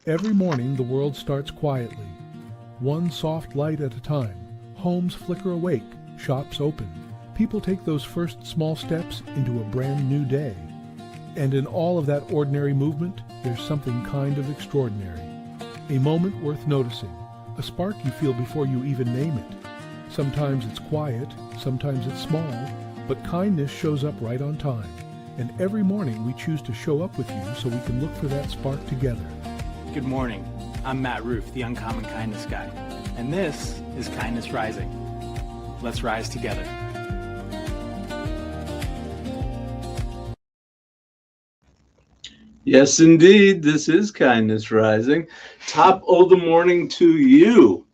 Every morning the world starts quietly, one soft light at a time. Homes flicker awake, shops open. People take those first small steps into a brand new day. And in all of that ordinary movement, there's something kind of extraordinary. A moment worth noticing, a spark you feel before you even name it. Sometimes it's quiet, sometimes it's small, but kindness shows up right on time. And every morning we choose to show up with you so we can look for that spark together. Good morning. I'm Matt Roof, the Uncommon Kindness Guy, and this is Kindness Rising. Let's rise together. Yes, indeed. This is Kindness Rising. Top of the morning to you,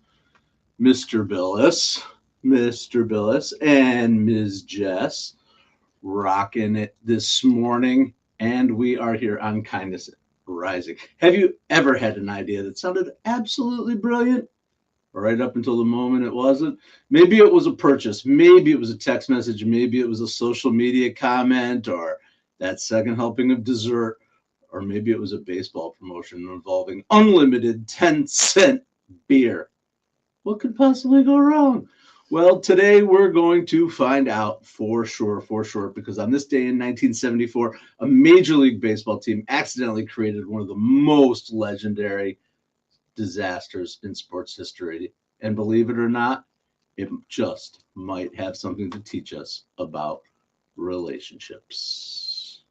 Mr. Billis, and Ms. Jess, rocking it this morning. And we are here on Kindness Rising. Have you ever had an idea that sounded absolutely brilliant? Right up until the moment it wasn't? Maybe it was a purchase. Maybe it was a text message. Maybe it was a social media comment or that second helping of dessert. Or maybe it was a baseball promotion involving unlimited 10-cent beer. What could possibly go wrong? Well, today we're going to find out for sure, because on this day in 1974, a Major League Baseball team accidentally created one of the most legendary disasters in sports history. And believe it or not, it just might have something to teach us about relationships.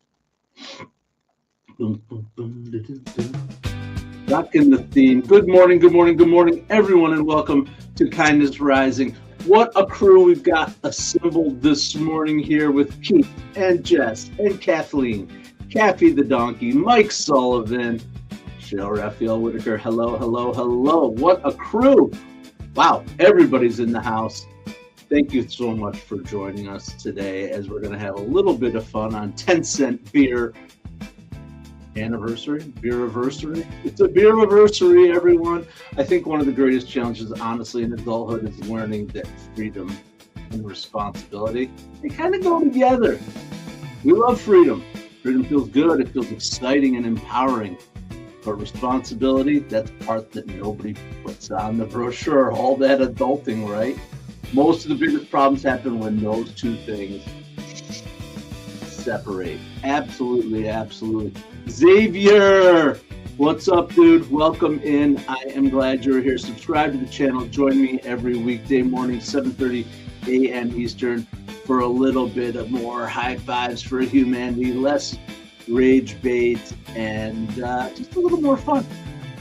Rocking the theme. Good morning, everyone, and welcome to Kindness Rising. What a crew we've got assembled this morning here with Keith and Jess and Kathleen, Kathy the Donkey, Mike Sullivan, Cheryl Raphael Whitaker. Hello. What a crew. Wow, everybody's in the house. Thank you so much for joining us today as we're going to have a little bit of fun on 10-cent beer anniversary, beer-anniversary. It's a beer-anniversary, everyone. I think one of the greatest challenges, honestly, in adulthood is learning that freedom and responsibility, they kind of go together. We love freedom. Freedom feels good. It feels exciting and empowering. But responsibility, that's the part that nobody puts on the brochure. All that adulting, right? Most of the biggest problems happen when those two things separate. Absolutely. Xavier, what's up, dude? Welcome in. I am glad you're here. Subscribe to the channel. Join me every weekday morning, 7:30 a.m. Eastern, for a little bit of more high fives for humanity, less rage bait, and just a little more fun.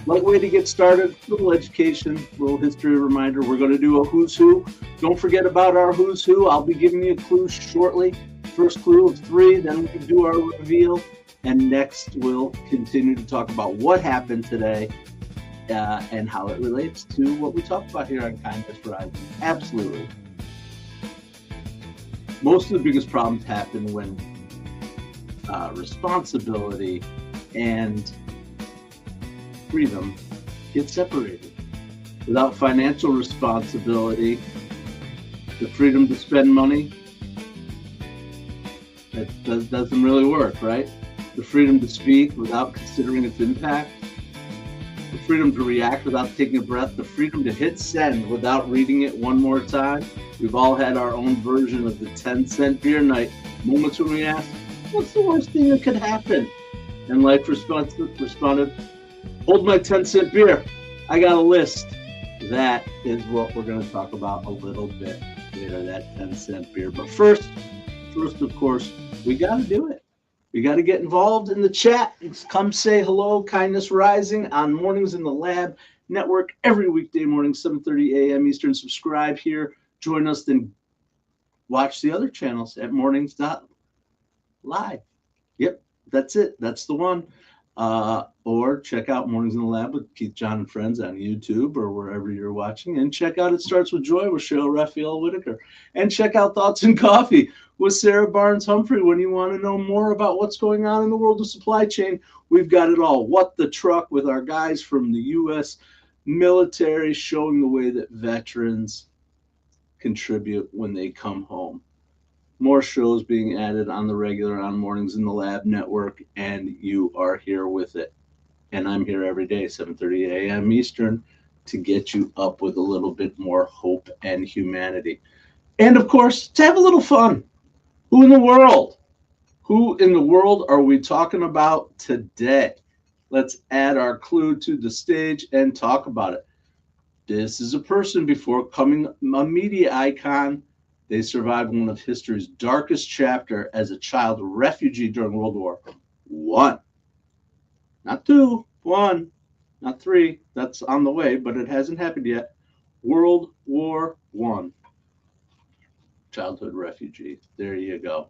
Light way to get started, a little education, a little history reminder. We're going to do a who's who. Don't forget about our who's who. I'll be giving you a clue shortly. First clue of 3, then we can do our reveal. And next, we'll continue to talk about what happened today and how it relates to what we talk about here on Kindness Rising. Absolutely. Most of the biggest problems happen when responsibility and freedom get separated. Without financial responsibility, the freedom to spend money, that doesn't really work, right? The freedom to speak without considering its impact, the freedom to react without taking a breath, the freedom to hit send without reading it one more time. We've all had our own version of the 10-cent beer night, moments when we ask, what's the worst thing that could happen? And life responded, hold my 10-cent beer. I got a list. That is what we're going to talk about a little bit later, that 10-cent beer. But first, of course, we got to do it. We got to get involved in the chat. Come say hello. Kindness Rising on Mornings in the Lab Network every weekday morning, 7:30 a.m. Eastern. Subscribe here. Join us, then watch the other channels at mornings.live. Yep, that's it. That's the one. Or check out Mornings in the Lab with Keith, John, and Friends on YouTube or wherever you're watching. And check out It Starts With Joy with Cheryl Raphael Whitaker. And check out Thoughts and Coffee with Sarah Barnes Humphrey when you want to know more about what's going on in the world of supply chain. We've got it all. What the Truck with our guys from the U.S. military, showing the way that veterans contribute when they come home. More shows being added on the regular on Mornings in the Lab Network, and you are here with it. And I'm here every day, 7:30 a.m. Eastern, to get you up with a little bit more hope and humanity. And of course, to have a little fun. Who in the world? Who in the world are we talking about today? Let's add our clue to the stage and talk about it. This is a person before becoming a media icon. They survived one of history's darkest chapter as a child refugee during World War I. Not two, one, not three. That's on the way, but it hasn't happened yet. World War I. Childhood refugee. There you go.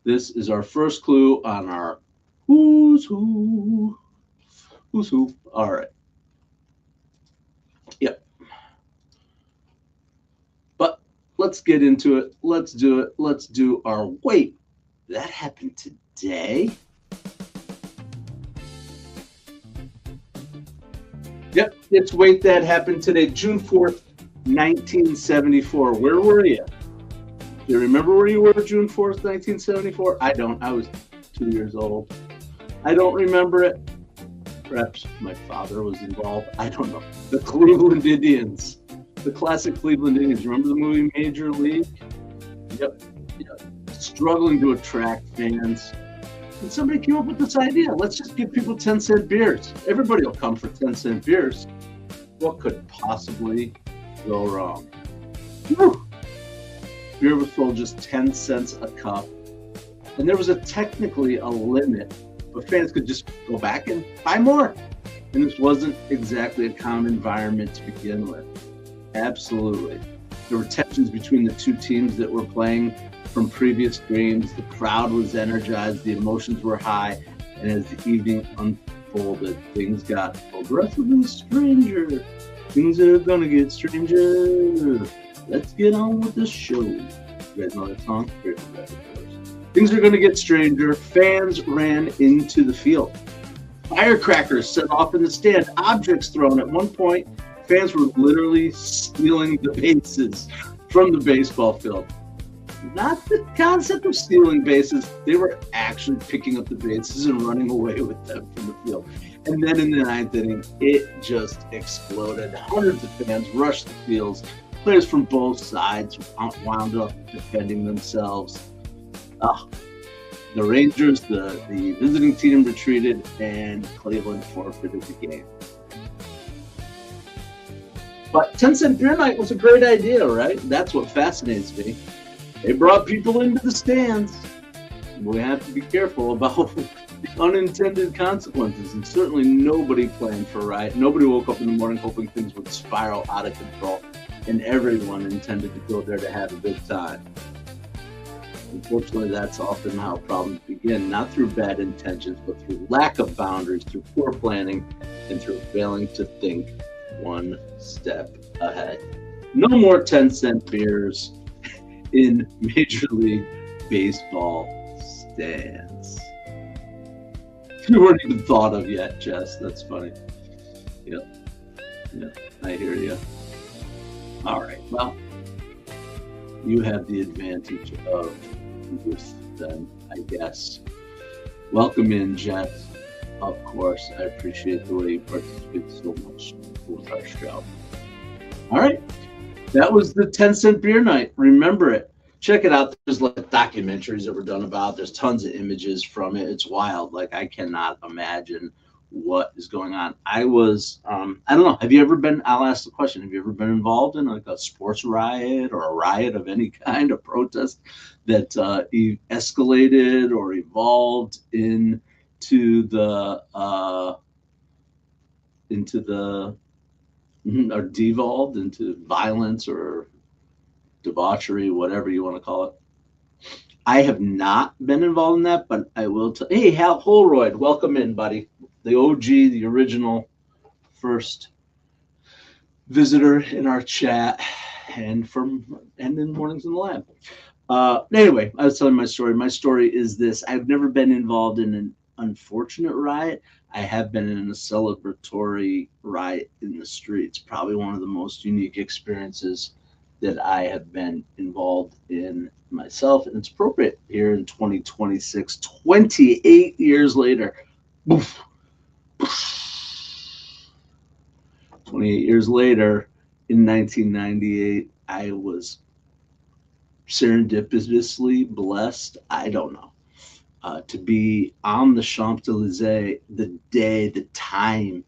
This is our first clue on our who's who. Who's who? All right. Yep. But let's get into it. Let's do it. Let's do our wait. That happened today? Yep, it's wait that happened today, June 4th, 1974. Where were you? Do you remember where you were June 4th, 1974? I don't. I was 2 years old. I don't remember it. Perhaps my father was involved. I don't know. The Cleveland Indians. The classic Cleveland Indians. Remember the movie Major League? Yep. Struggling to attract fans. And somebody came up with this idea. Let's just give people 10-cent beers. Everybody will come for 10-cent beers. What could possibly go wrong? Whew. Beer was sold just 10 cents a cup. And there was technically a limit, but fans could just go back and buy more. And this wasn't exactly a common environment to begin with. Absolutely. There were tensions between the two teams that were playing from previous games. The crowd was energized, the emotions were high, and as the evening unfolded, things got progressively stranger. Things are gonna get stranger. Let's get on with the show. You guys know that song? Things are gonna get stranger. Fans ran into the field. Firecrackers set off in the stand, objects thrown. At one point, fans were literally stealing the bases from the baseball field. Not the concept of stealing bases. They were actually picking up the bases and running away with them from the field. And then in the ninth inning, it just exploded. Hundreds of fans rushed the fields. Players from both sides wound up defending themselves. The Rangers, the visiting team retreated, and Cleveland forfeited the game. But 10-cent beer night was a great idea, right? That's what fascinates me. They brought people into the stands. We have to be careful about unintended consequences. And certainly nobody planned for riot. Nobody woke up in the morning hoping things would spiral out of control. And everyone intended to go there to have a good time. Unfortunately, that's often how problems begin, not through bad intentions, but through lack of boundaries, through poor planning, and through failing to think one step ahead. No more 10-cent beers in Major League Baseball stands. You weren't even thought of yet, Jess. That's funny. Yep. I hear you. All right. Well, you have the advantage of youth then, I guess. Welcome in, Jess. Of course, I appreciate the way you participate so much with our show. All right. That was the 10-cent beer night. Remember it. Check it out. There's like documentaries that were done about. There's tons of images from it. It's wild. Like, I cannot imagine what is going on. I was, I don't know. Have you ever been, I'll ask the question. Have you ever been involved in like a sports riot or a riot of any kind, a protest that escalated or evolved into the, or devolved into violence or debauchery, whatever you want to call it? I have not been involved in that, but I will tell. Hey, Hal Holroyd, welcome in, buddy. The OG, the original first visitor in our chat, and in Mornings in the Lab. Anyway, I was telling my story. My story is this: I've never been involved in an unfortunate riot. I have been in a celebratory riot in the streets. Probably one of the most unique experiences that I have been involved in myself. And it's appropriate here in 2026, 28 years later. Boof, 28 years later, in 1998, I was serendipitously blessed, I don't know, to be on the Champs-Elysees the time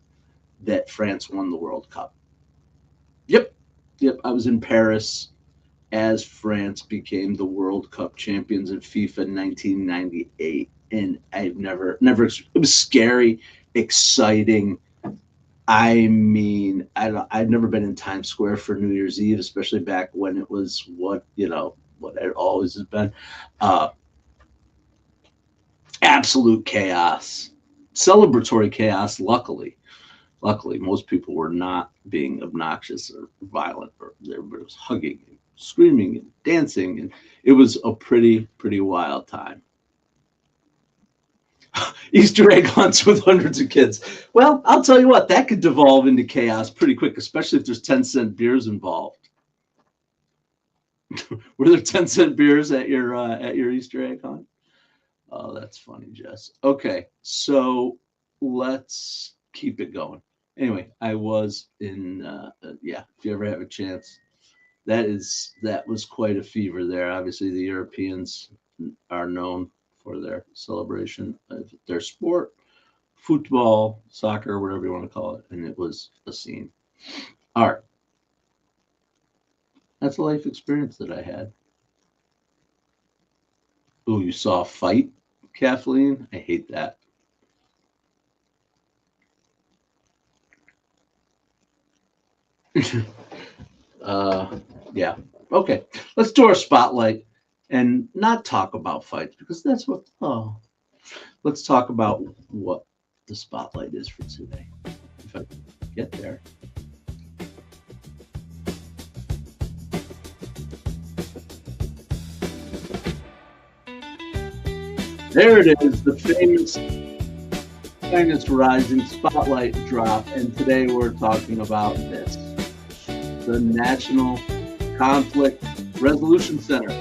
that France won the World Cup. Yep, I was in Paris as France became the World Cup champions in FIFA in 1998. And I've never, it was scary, exciting. I mean, I've never been in Times Square for New Year's Eve, especially back when it was what it always has been. Absolute chaos, celebratory chaos. Luckily, most people were not being obnoxious or violent, or everybody was hugging and screaming and dancing, and it was a pretty wild time. Easter egg hunts with hundreds of kids. Well, I'll tell you what, that could devolve into chaos pretty quick, especially if there's 10-cent beers involved. Were there 10-cent beers at your Easter egg hunt? Oh, that's funny, Jess. Okay, so let's keep it going. Anyway, I was in if you ever have a chance, that was quite a fever there. Obviously, the Europeans are known for their celebration of their sport, football, soccer, whatever you want to call it, and it was a scene. All right. That's a life experience that I had. Oh, you saw a fight, Kathleen? I hate that. Yeah. Okay. Let's do our spotlight and not talk about fights, because that's what. Oh, let's talk about what the spotlight is for today. If I can get there. There it is, the famous Kindness Rising spotlight drop, and today we're talking about this. The National Conflict Resolution Center.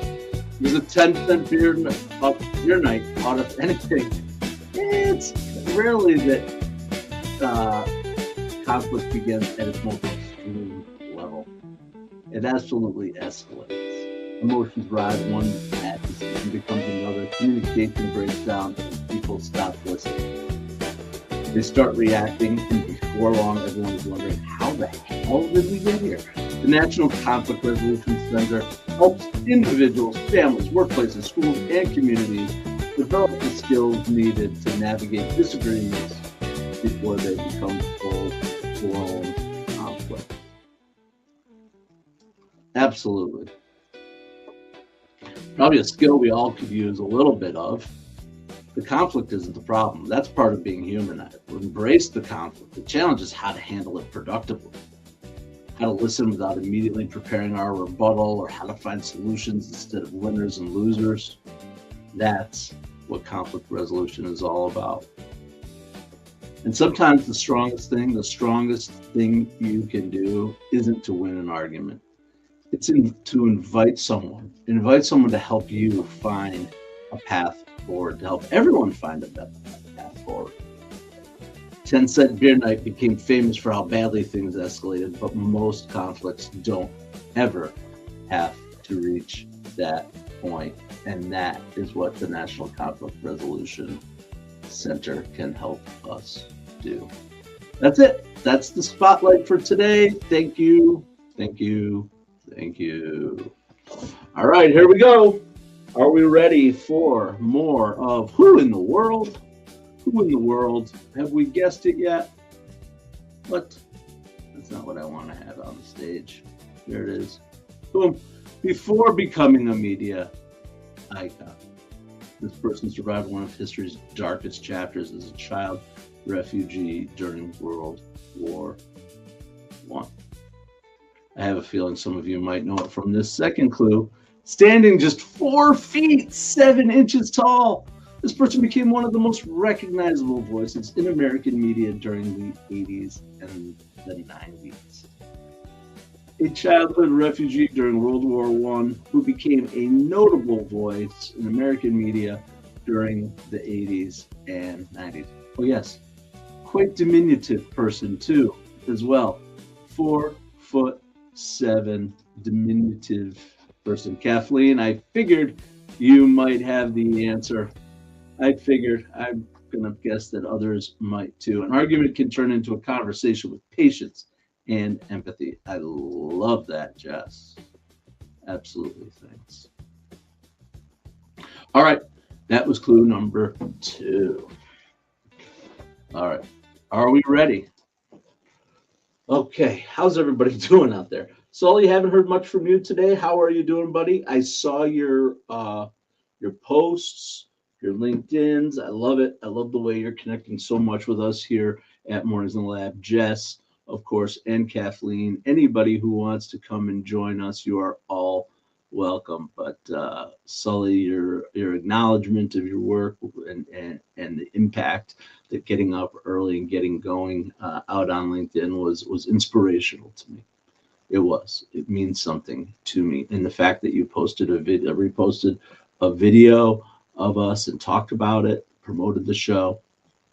There's a 10-cent beer night out of anything. It's rarely that conflict begins at its most extreme level. It absolutely escalates. Emotions rise, one bad decision becomes another, communication breaks down, and people stop listening. They start reacting, and before long, everyone is wondering, how the hell did we get here? The National Conflict Resolution Center helps individuals, families, workplaces, schools, and communities develop the skills needed to navigate disagreements before they become full-blown conflict. Absolutely. Probably a skill we all could use a little bit of. The conflict isn't the problem. That's part of being human. We embrace the conflict. The challenge is how to handle it productively. How to listen without immediately preparing our rebuttal, or how to find solutions instead of winners and losers. That's what conflict resolution is all about. And sometimes the strongest thing you can do isn't to win an argument. It's to invite someone to help you find a path forward, to help everyone find a path forward. 10-cent beer night became famous for how badly things escalated, but most conflicts don't ever have to reach that point. And that is what the National Conflict Resolution Center can help us do. That's it. That's the spotlight for today. Thank you. Thank you. Thank you. All right, here we go. Are we ready for more of Who in the World? Who in the World? Have we guessed it yet? But that's not what I want to have on the stage. There it is. Boom. Before becoming a media icon, this person survived one of history's darkest chapters as a child refugee during World War I. I have a feeling some of you might know it from this second clue. Standing just 4 feet 7 inches tall, this person became one of the most recognizable voices in American media during the 80s and the 90s. A childhood refugee during World War I who became a notable voice in American media during the 80s and 90s. Oh yes, quite diminutive person too, as well. 4'7" diminutive person. Kathleen, I figured you might have the answer. I'm going to guess that others might too. An argument can turn into a conversation with patience and empathy. I love that, Jess. Absolutely, thanks. All right, that was clue number 2. All right, are we ready? Okay, how's everybody doing out there? Sully, haven't heard much from you today. How are you doing, buddy? I saw your posts, your LinkedIn's. I love it. I love the way you're connecting so much with us here at Mornings in the Lab. Jess, of course, and Kathleen. Anybody who wants to come and join us, you are all welcome. But Sully, your acknowledgement of your work and the impact that getting up early and getting going out on LinkedIn was inspirational to me. It means something to me. And the fact that you reposted a video of us and talked about it, promoted the show,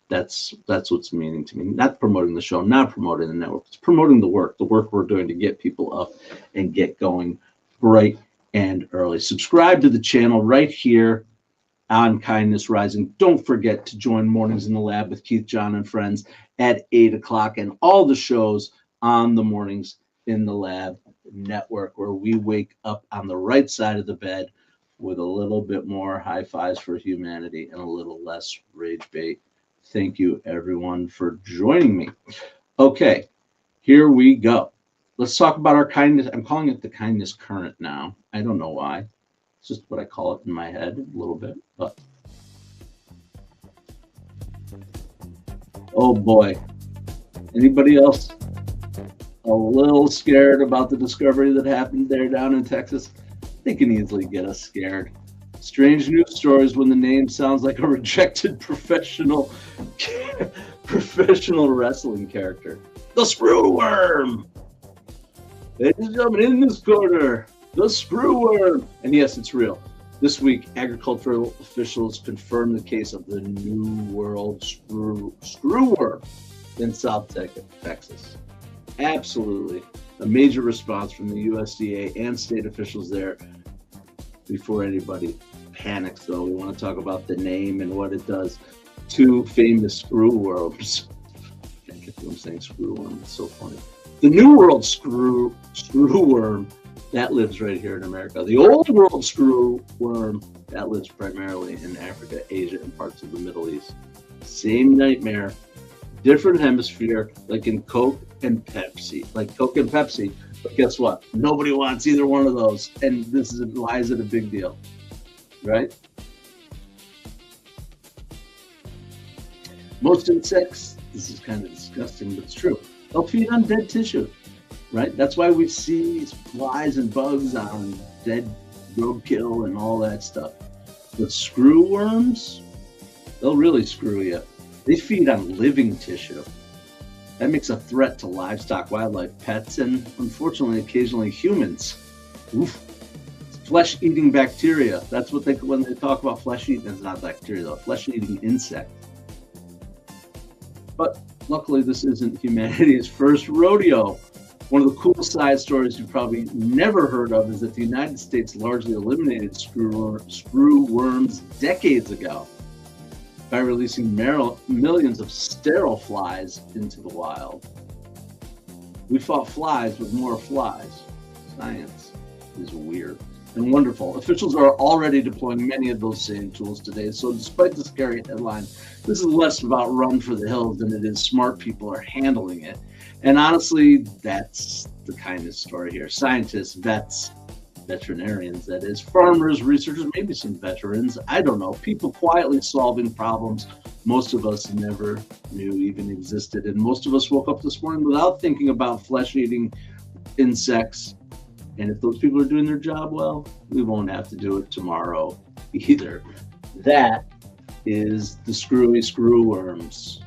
that's what's meaning to me. Not promoting the show, not promoting the network, it's promoting the work we're doing to get people up and get going bright and early. Subscribe to the channel right here on Kindness Rising. Don't forget to join Mornings in the Lab with Keith, John, and friends at 8 o'clock and all the shows on the Mornings in the Lab network, where we wake up on the right side of the bed with a little bit more high fives for humanity and a little less rage bait. Thank you, everyone, for joining me. Okay, here we go. Let's talk about our kindness. I'm calling it the kindness current now. I don't know why. It's just what I call it in my head a little bit. But oh boy, anybody else a little scared about the discovery that happened there down in Texas? They can easily get us scared. Strange news stories when the name sounds like a rejected professional wrestling character. The screwworm. Ladies and gentlemen, in this corner, the screwworm. And yes, it's real. This week, agricultural officials confirmed the case of the New World Screwworm in South Texas. Absolutely. A major response from the USDA and state officials there. Before anybody panics, though, we want to talk about the name and what it does. 2 famous screwworms. I can't get them saying screwworm. It's so funny. The New World Screwworm, that lives right here in America. The Old World Screwworm, that lives primarily in Africa, Asia, and parts of the Middle East. Same nightmare, different hemisphere, like in Coke and Pepsi. But guess what? Nobody wants either one of those. And why is it a big deal? Right? Most insects, this is kind of disgusting, but it's true. They'll feed on dead tissue, right? That's why we see flies and bugs on dead roadkill and all that stuff. But screwworms, they'll really screw you. They feed on living tissue. That makes a threat to livestock, wildlife, pets, and unfortunately, occasionally humans. Oof. Flesh-eating bacteria. That's what when they talk about flesh-eating, it's not bacteria though, flesh-eating insect. But luckily, this isn't humanity's first rodeo. One of the cool side stories you've probably never heard of is that the United States largely eliminated screwworms decades ago by releasing millions of sterile flies into the wild. We fought flies with more flies. Science is weird and wonderful. Officials are already deploying many of those same tools today. So despite the scary headline, this is less about run for the hills than it is smart people are handling it. And honestly, that's the kindness story here. Scientists, vets, veterinarians, that is, farmers, researchers, maybe some veterans, I don't know, people quietly solving problems most of us never knew even existed. And most of us woke up this morning without thinking about flesh-eating insects. And if those people are doing their job well, we won't have to do it tomorrow either. That is the screwworms.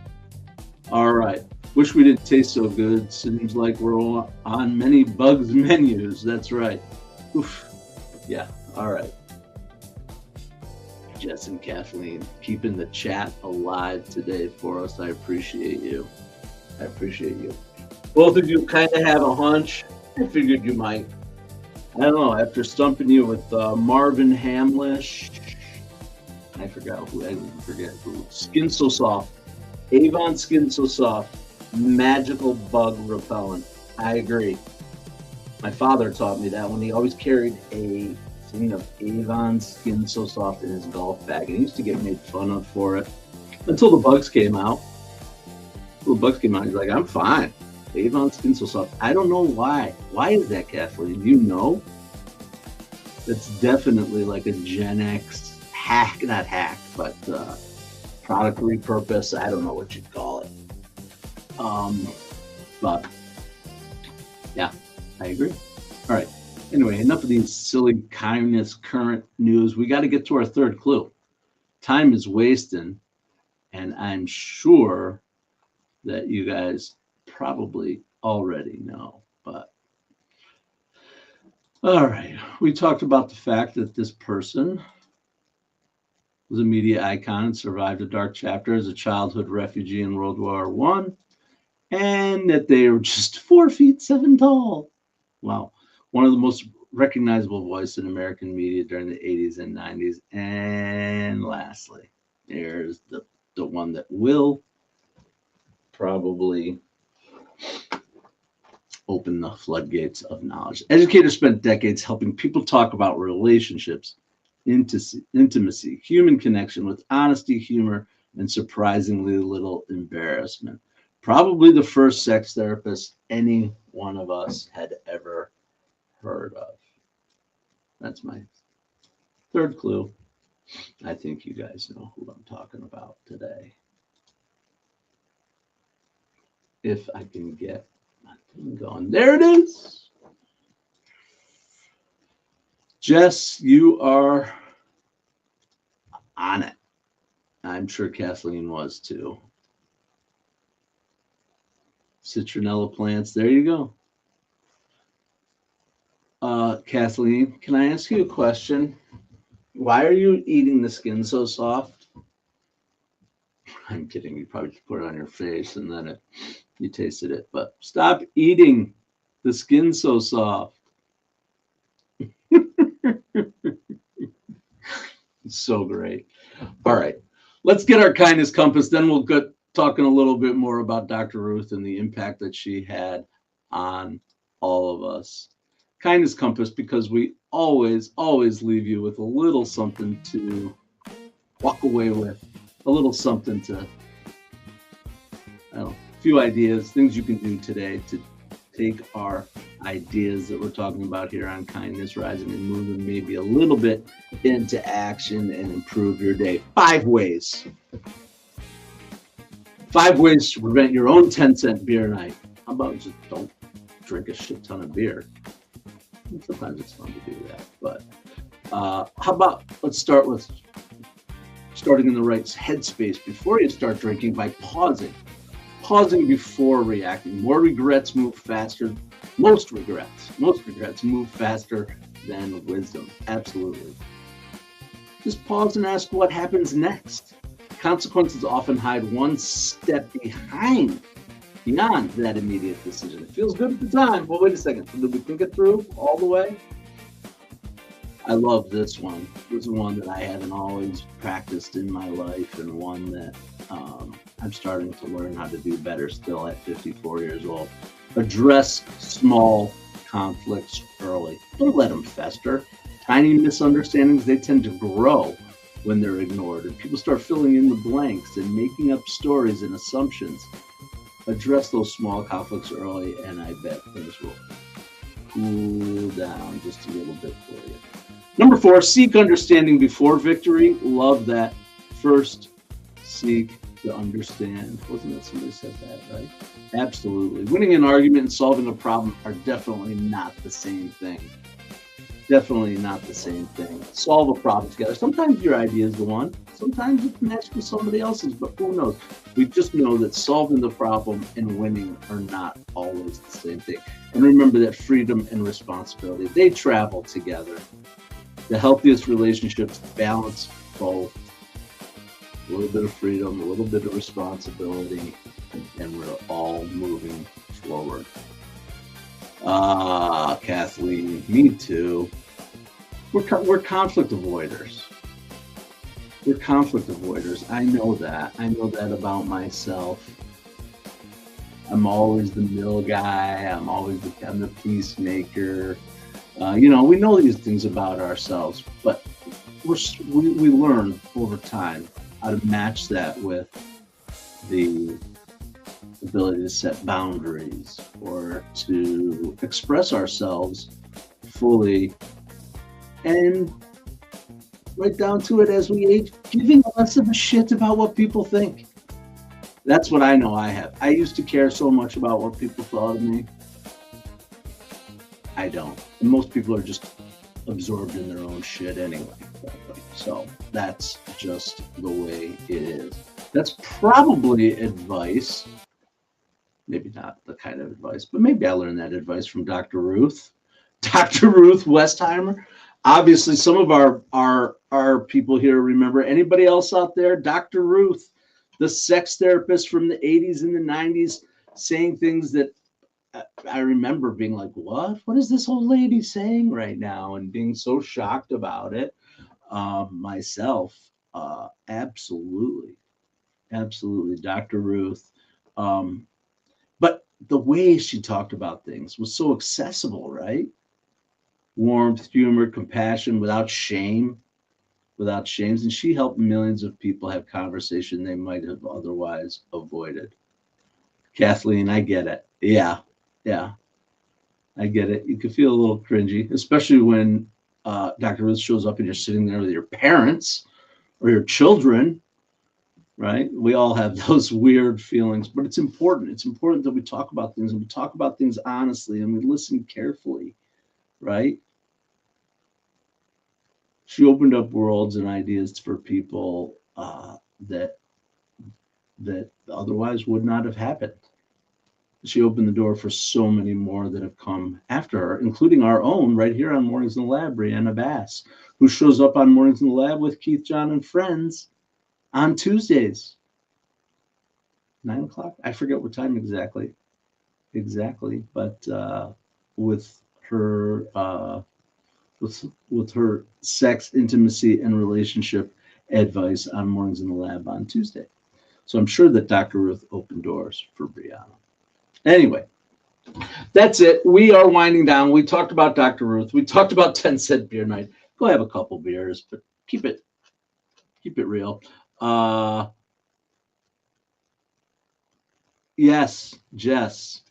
All right. Wish we didn't taste so good. Seems like we're on many bugs menus. That's right. Oof. Yeah. All right. Jess and Kathleen, keeping the chat alive today for us. I appreciate you. I appreciate you. Both of you kind of have a hunch. I figured you might. I don't know. After stumping you with Marvin Hamlish, I forgot who. I forget who. Skin So Soft. Avon Skin So Soft. Magical bug repellent. I agree. My father taught me that when he always carried a thing of Avon Skin So Soft in his golf bag. And he used to get made fun of for it until the bugs came out. He's like, I'm fine. Avon Skin So Soft. I don't know why. Why is that, Kathleen? Do you know? It's definitely like a Gen X hack, not hack, but product repurpose. I don't know what you'd call it. But yeah, I agree. All right. Anyway, enough of these silly kindness current news. We got to get to our third clue. Time is wasting, and I'm sure that you guys probably already know, but all right. We talked about the fact that this person was a media icon and survived a dark chapter as a childhood refugee in World War I, and that they were just 4 feet 7 tall. Wow. One of the most recognizable voices in American media during the 80s and 90s. And lastly, there's the one that will probably open the floodgates of knowledge. Educators spent decades helping people talk about relationships, intimacy, human connection with honesty, humor, and surprisingly little embarrassment. Probably the first sex therapist any one of us had ever heard of. That's my third clue. I think you guys know who I'm talking about today. If I can get my thing going. There it is. Jess, you are on it. I'm sure Kathleen was too. Citronella plants. There you go. Kathleen, can I ask you a question? Why are you eating the skin so soft? I'm kidding. You probably put it on your face and then you tasted it. But stop eating the skin so soft. It's so great. All right. Let's get our kindness compass. Then we'll get talking a little bit more about Dr. Ruth and the impact that she had on all of us. Kindness compass, because we always leave you with a little something to walk away with, a little something to, I don't know, a few ideas, things you can do today to take our ideas that we're talking about here on Kindness Rising and move them maybe a little bit into action and improve your day. 5 ways. 5 ways to prevent your own 10-cent beer night. How about just don't drink a shit ton of beer? Sometimes it's fun to do that. But how about let's start with starting in the right headspace before you start drinking by pausing. Pausing before reacting. More regrets move faster. Most regrets move faster than wisdom. Absolutely. Just pause and ask what happens next. Consequences often hide one step beyond that immediate decision. It feels good at the time. Well, wait a second. Did we think it through all the way? I love this one. This is one that I haven't always practiced in my life, and one that I'm starting to learn how to do better still at 54 years old. Address small conflicts early. Don't let them fester. Tiny misunderstandings, they tend to grow when they're ignored, and people start filling in the blanks and making up stories and assumptions. Address those small conflicts early, and I bet things will cool down just a little bit for you. Number 4, seek understanding before victory. Love that. First, seek to understand. Wasn't that somebody said that, right? Absolutely. Winning an argument and solving a problem are definitely not the same thing. Definitely not the same thing. Solve a problem together. Sometimes your idea is the one. Sometimes it matches with somebody else's, but who knows? We just know that solving the problem and winning are not always the same thing. And remember that freedom and responsibility, they travel together. The healthiest relationships balance both. A little bit of freedom, a little bit of responsibility, and we're all moving forward. Kathleen, me too. We're conflict avoiders. We're conflict avoiders. I know that. I know that about myself. I'm always the mill guy. I'm the peacemaker. We know these things about ourselves, but we learn over time how to match that with the ability to set boundaries or to express ourselves fully, and right down to it as we age, giving less of a shit about what people think. That's what I know I have. I used to care so much about what people thought of me. I don't. And most people are just absorbed in their own shit anyway. So that's just the way it is. That's probably advice. Maybe not the kind of advice, but maybe I learned that advice from Dr. Ruth. Dr. Ruth Westheimer. Obviously, some of our people here remember. Anybody else out there? Dr. Ruth, the sex therapist from the 80s and the 90s, saying things that I remember being like, what? What is this old lady saying right now? And being so shocked about it myself. Absolutely. Dr. Ruth. But the way she talked about things was so accessible, right? Warmth, humor, compassion, without shame, without shames. And she helped millions of people have conversation they might have otherwise avoided. Kathleen, I get it. Yeah, I get it. You can feel a little cringy, especially when Dr. Ruth shows up and you're sitting there with your parents or your children, right? We all have those weird feelings, but it's important. It's important that we talk about things, and we talk about things honestly, and we listen carefully, right? She opened up worlds and ideas for people that otherwise would not have happened. She opened the door for so many more that have come after her, including our own right here on Mornings in the Lab, Brianna Bass, who shows up on Mornings in the Lab with Keith, John, and friends on Tuesdays, 9 o'clock. I forget what time exactly, but with her with her sex, intimacy, and relationship advice on Mornings in the Lab on Tuesday. So I'm sure that Dr. Ruth opened doors for Brianna. Anyway, that's it. We are winding down. We talked about Dr. Ruth. We talked about 10-cent beer night. Go have a couple beers, but keep it real. Yes, Jess,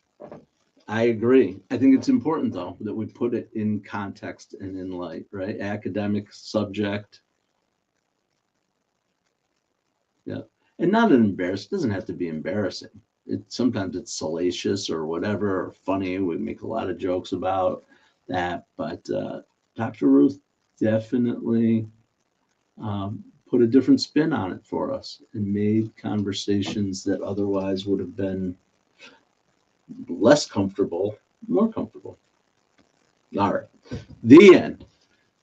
I agree. I think it's important, though, that we put it in context and in light, right? Academic subject. Yeah. And not an embarrassing. It doesn't have to be embarrassing. Sometimes it's salacious or whatever, or funny. We make a lot of jokes about that. But Dr. Ruth definitely put a different spin on it for us and made conversations that otherwise would have been less comfortable, more comfortable. All right. The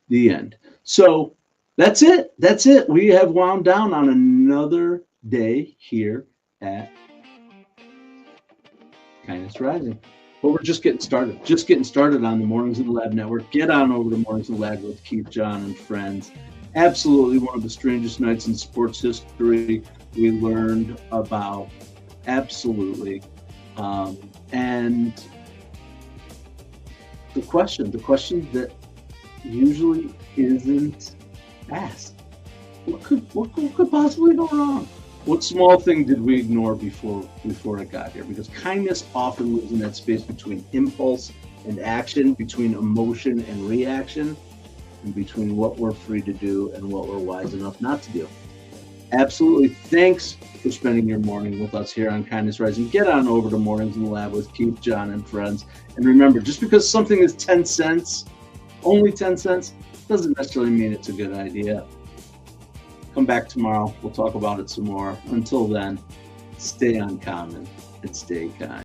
end. So that's it. We have wound down on another day here at Kindness Rising. But we're just getting started on the Mornings in the Lab Network. Get on over to Mornings in the Lab with Keith, John, and friends. Absolutely one of the strangest nights in sports history we learned about. Absolutely. And the question that usually isn't asked. What could possibly go wrong? What small thing did we ignore before it got here? Because kindness often lives in that space between impulse and action, between emotion and reaction, and between what we're free to do and what we're wise enough not to do. Absolutely. Thanks for spending your morning with us here on Kindness Rising. Get on over to Mornings in the Lab with Keith, John, and friends. And remember, just because something is 10 cents, only 10 cents, doesn't necessarily mean it's a good idea. Come back tomorrow. We'll talk about it some more. Until then, stay uncommon and stay kind.